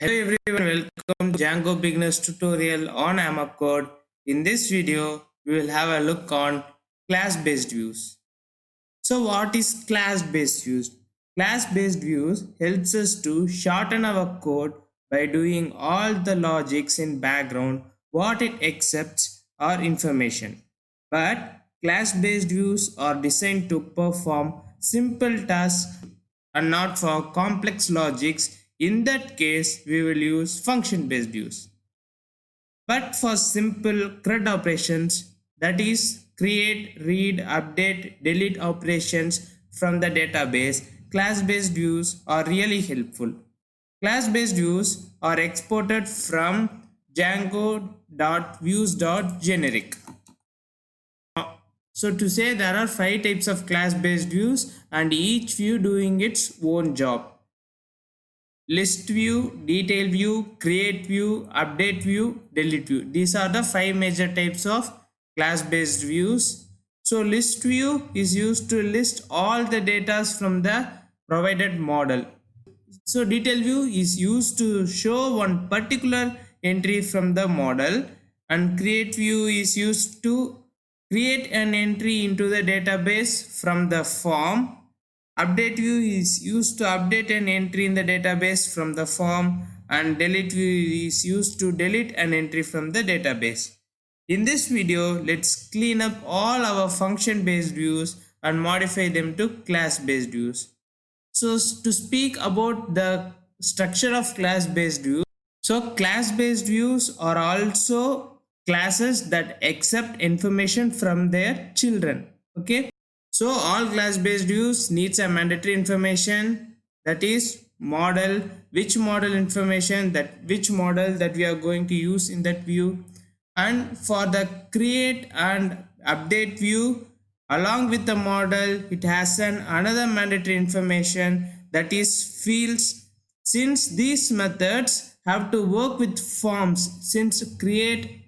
Hello everyone, welcome to Django Beginners tutorial on AMAP code. In this video, we will have a look on class-based views. So what is class-based views? Class-based views helps us to shorten our code by doing all the logics in background what it accepts or information. But class-based views are designed to perform simple tasks and not for complex logics. In that case, we will use function-based views. But for simple CRUD operations, that is create, read, update, delete operations from the database, class-based views are really helpful. Class-based views are exported from django.views.generic. So to say there are 5 types of class-based views and each view doing its own job. List view, detail view, create view, update view, delete view. These are the 5 major types of class-based views. So list view is used to list all the data from the provided model. So detail view is used to show one particular entry from the model, and create view is used to create an entry into the database from the form. Update view is used to update an entry in the database from the form, and delete view is used to delete an entry from the database. In this video, let's clean up all our function based views and modify them to class based views. So to speak about the structure of class based views, so class based views are also classes that accept information from their children. Okay, so all class based views needs a mandatory information, that is model, which model information, that which model that we are going to use in that view. And for the create and update view, along with the model, it has another mandatory information, that is fields. Since these methods have to work with forms, since create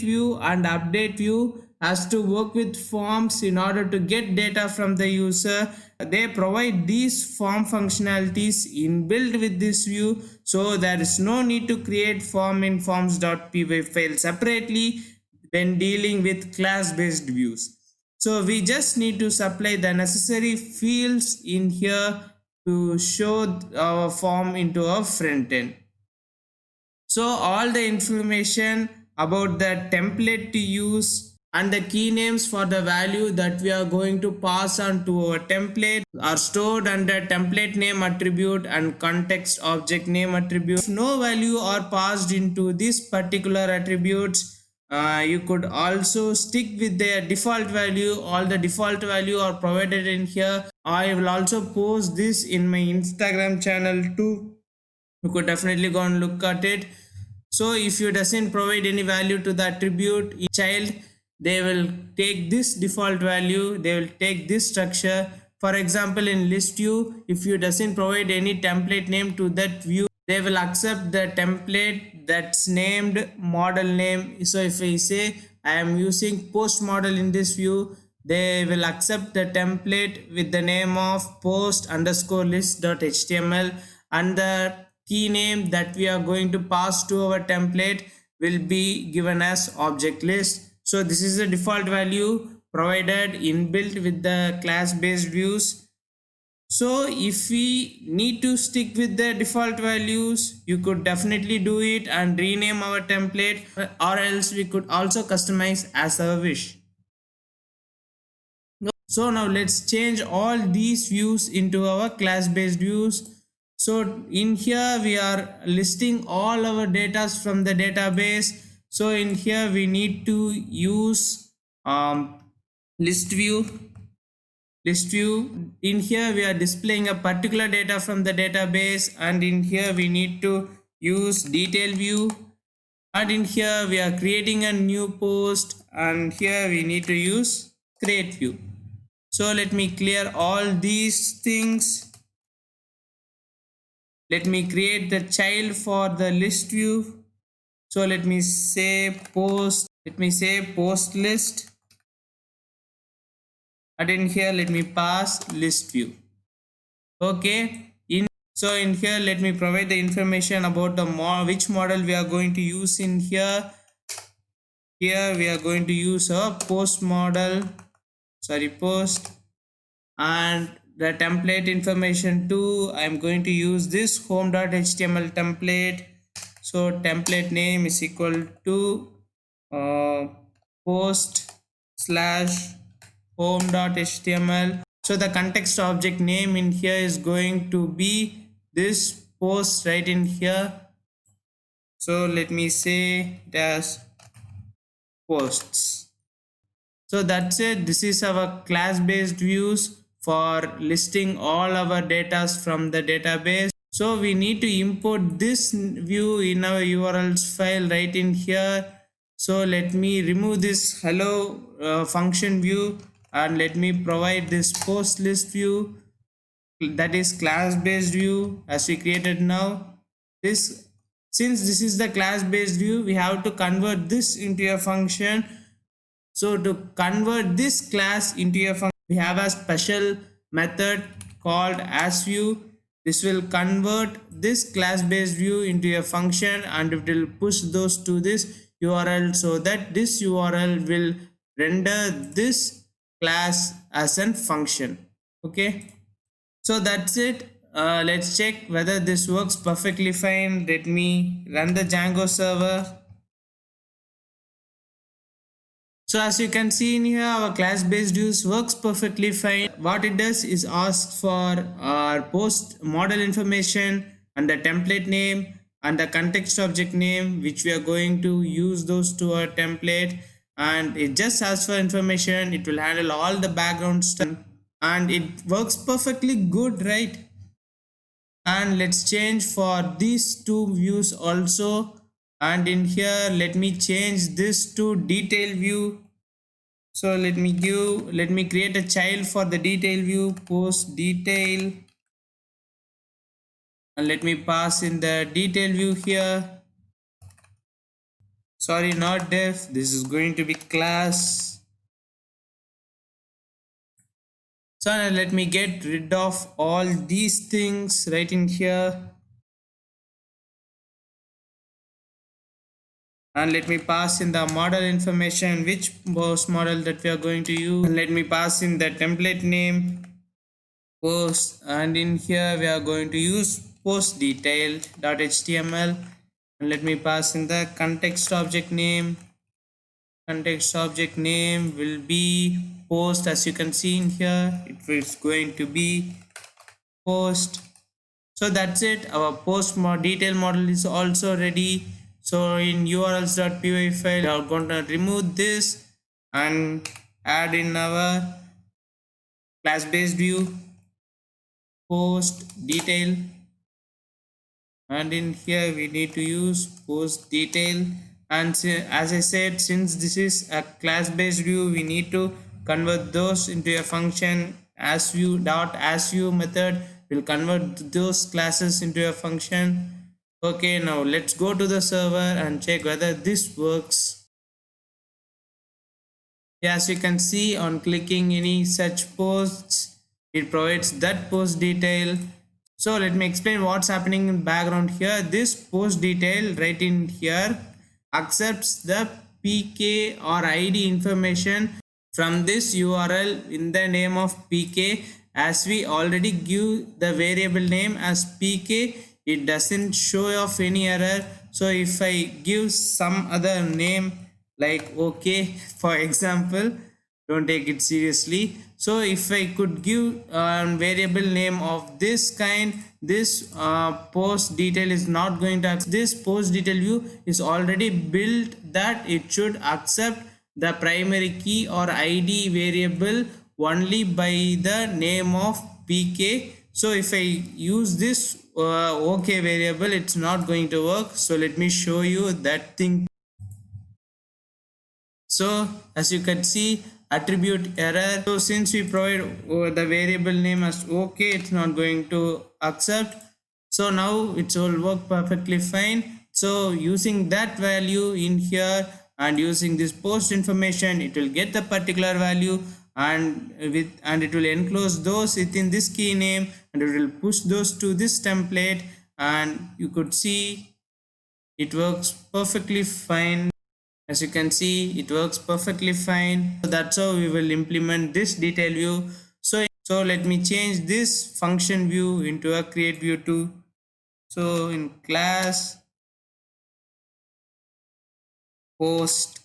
view and update view has to work with forms in order to get data from the user, they provide these form functionalities inbuilt with this view, so there is no need to create form in forms.py file separately when dealing with class based views. So we just need to supply the necessary fields in here to show our form into our front end. So all the information about the template to use and the key names for the value that we are going to pass on to our template are stored under template name attribute and context object name attribute. If no value are passed into these particular attributes, you could also stick with their default value. All the default value are provided in here. I will also post this in my Instagram channel too. You could definitely go and look at it. So if you doesn't provide any value to the attribute child, they will take this default value, they will take this structure. For example, in list view, if you doesn't provide any template name to that view, they will accept the template that's named model name. So if I say I am using post model in this view, they will accept the template with the name of post underscore list.html, and the key name that we are going to pass to our template will be given as object list. So this is the default value provided inbuilt with the class based views. So if we need to stick with the default values, you could definitely do it and rename our template, or else we could also customize as our wish. So now let's change all these views into our class based views. So in here we are listing all our data from the database. So in here we need to use list view. In here we are displaying a particular data from the database, and in here we need to use detail view, and in here we are creating a new post, and here we need to use create view. So let me clear all these things. Let me create the child for the list view. So let me say post list, and in here let me pass list view. Okay, So in here, let me provide the information about the which model we are going to use in here. Here we are going to use a post model, sorry, post, and the template information too. I'm going to use this home.html template. So template name is equal to uh, post slash home.html. So the context object name in here is going to be this post right in here. So let me say dash posts. So that's it. This is our class based views for listing all our data from the database. So we need to import this view in our URLs file right in here. So let me remove this hello function view and let me provide this post list view, that is class based view as we created now. This, since this is the class based view, we have to convert this into a function. So to convert this class into a function, we have a special method called asView. This will convert this class based view into a function and it will push those to this URL, so that this URL will render this class as a function. Okay, so that's it. Let's check whether this works perfectly fine. Let me run the Django server. So as you can see in here, our class based views works perfectly fine. What it does is ask for our post model information and the template name and the context object name, which we are going to use those to our template, and it just asks for information. It will handle all the background stuff and it works perfectly good, right? And let's change for these two views also, and in here let me change this to detail view. So let me create a child for the detail view, post detail, and let me pass in the detail view here. Sorry, not def, this is going to be class. So now let me get rid of all these things right in here. And let me pass in the model information, which post model that we are going to use. And let me pass in the template name, post, and in here we are going to use post detail.html. And let me pass in the context object name. Context object name will be post. As you can see in here, it is going to be post. So that's it. Our post detail model is also ready. So in urls.py file, we are going to remove this and add in our class based view, post detail, and in here we need to use post detail. And as I said, since this is a class based view, we need to convert those into a function. Asview method will convert those classes into a function. Okay, now let's go to the server and check whether this works. As you can see, on clicking any such posts, it provides that post detail. So let me explain what's happening in background here. This post detail right in here accepts the PK or ID information from this URL in the name of PK. As we already give the variable name as PK, it doesn't show off any error. So if I give some other name like OK, for example, don't take it seriously. So if I could give a variable name of this kind, this post detail is not going to accept. This post detail view is already built that it should accept the primary key or ID variable only by the name of PK. So if I use this OK variable, it's not going to work. So let me show you that thing. So as you can see, attribute error. So since we provide the variable name as OK, it's not going to accept. So now it will work perfectly fine. So using that value in here and using this post information, it will get the particular value and it will enclose those within this key name, and it will push those to this template, and you could see it works perfectly fine. As you can see, it works perfectly fine. So that's how we will implement this detail view. So let me change this function view into a create view too. So in class post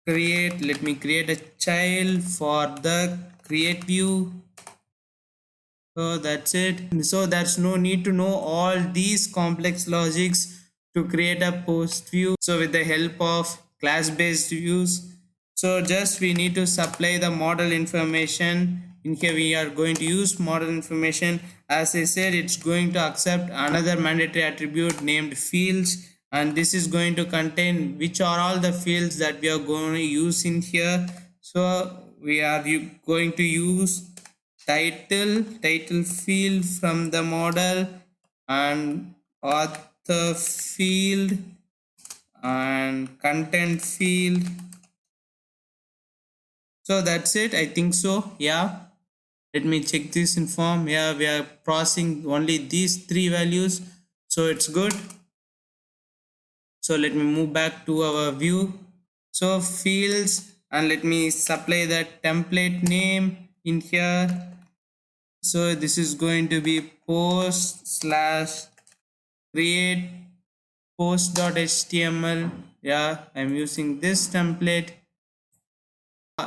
create, let me create a child for the create view. So that's it. So there's no need to know all these complex logics to create a post view. So with the help of class based views, so just we need to supply the model information. In here we are going to use model information. As I said, it's going to accept another mandatory attribute named fields, and this is going to contain which are all the fields that we are going to use in here. So we are going to use title field from the model, and author field, and content field. So that's it, I think so. Yeah, let me check this in form. Yeah, we are processing only these three values, so it's good. So let me move back to our view. So fields, and let me supply that template name in here. So this is going to be post slash create post.html. Yeah, I'm using this template.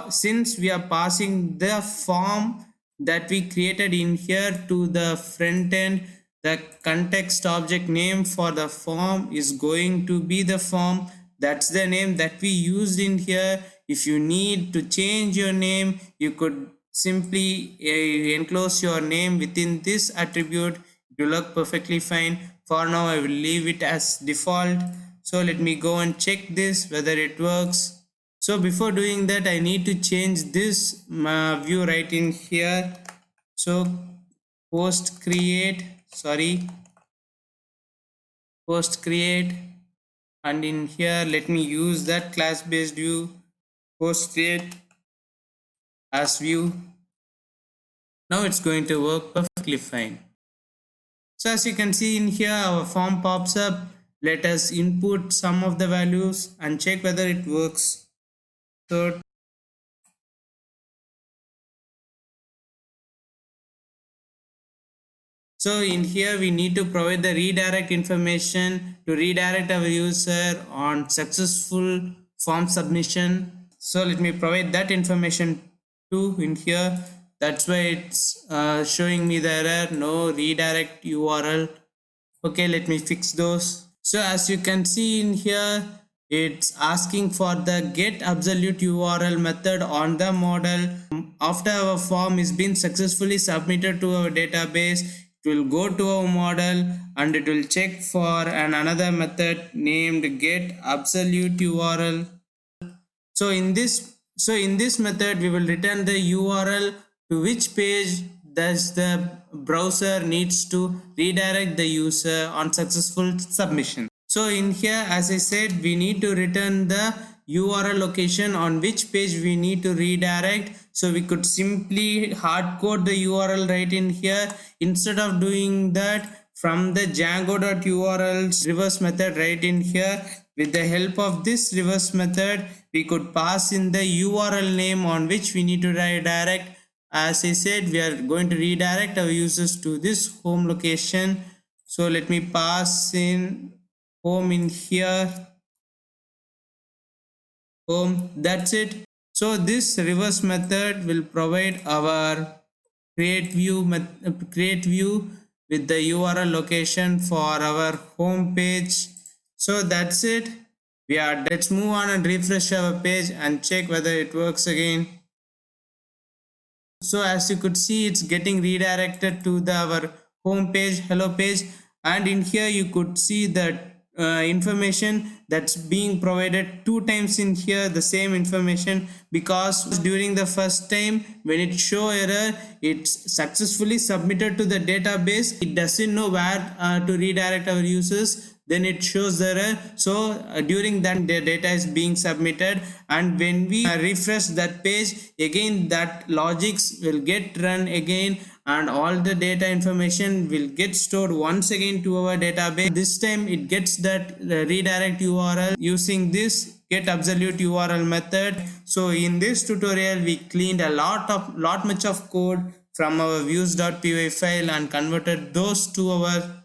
Since we are passing the form that we created in here to the front end, the context object name for the form is going to be the form. That's the name that we used in here. If you need to change your name, you could simply enclose your name within this attribute. It will work perfectly fine. For now, I will leave it as default. So let me go and check this whether it works. So before doing that, I need to change this view right in here. So post create, and in here let me use that class based view post create as view. Now it's going to work perfectly fine. So as you can see in here, our form pops up. Let us input some of the values and check whether it works. So in here we need to provide the redirect information to redirect our user on successful form submission. So let me provide that information too in here. That's why it's showing me the error, no redirect URL. Okay, let me fix those. So as you can see in here, it's asking for the get absolute URL method on the model. After our form is been successfully submitted to our database, it will go to our model and it will check for another method named get absolute URL. So in this method we will return the URL to which page does the browser needs to redirect the user on successful submission. So in here, as I said, we need to return the URL location on which page we need to redirect. So we could simply hard code the URL right in here. Instead of doing that, from the django.urls reverse method right in here, with the help of this reverse method, we could pass in the URL name on which we need to redirect. As I said, we are going to redirect our users to this home location. So let me pass in home in here, home. That's it. So this reverse method will provide our create view with the URL location for our home page. So that's it. Let's move on and refresh our page and check whether it works again. So as you could see, it's getting redirected to our home page, hello page, and in here you could see that information that's being provided two times in here, the same information, because during the first time when it show error, it's successfully submitted to the database. It doesn't know where to redirect our users. then it shows the error. So during that the data is being submitted, and when we refresh that page again, that logics will get run again, and all the data information will get stored once again to our database. This time it gets that redirect URL using this get absolute URL method. So in this tutorial we cleaned a lot much of code from our views.py file and converted those to our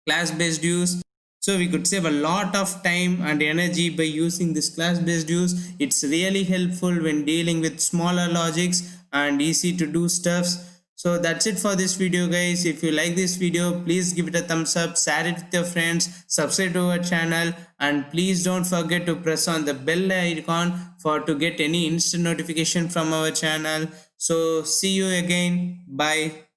class based views. So we could save a lot of time and energy by using this class based views. It's really helpful when dealing with smaller logics and easy to do stuffs. So that's it for this video, guys. If you like this video, please give it a thumbs up, share it with your friends, subscribe to our channel, and please don't forget to press on the bell icon to get any instant notification from our channel. So see you again. Bye.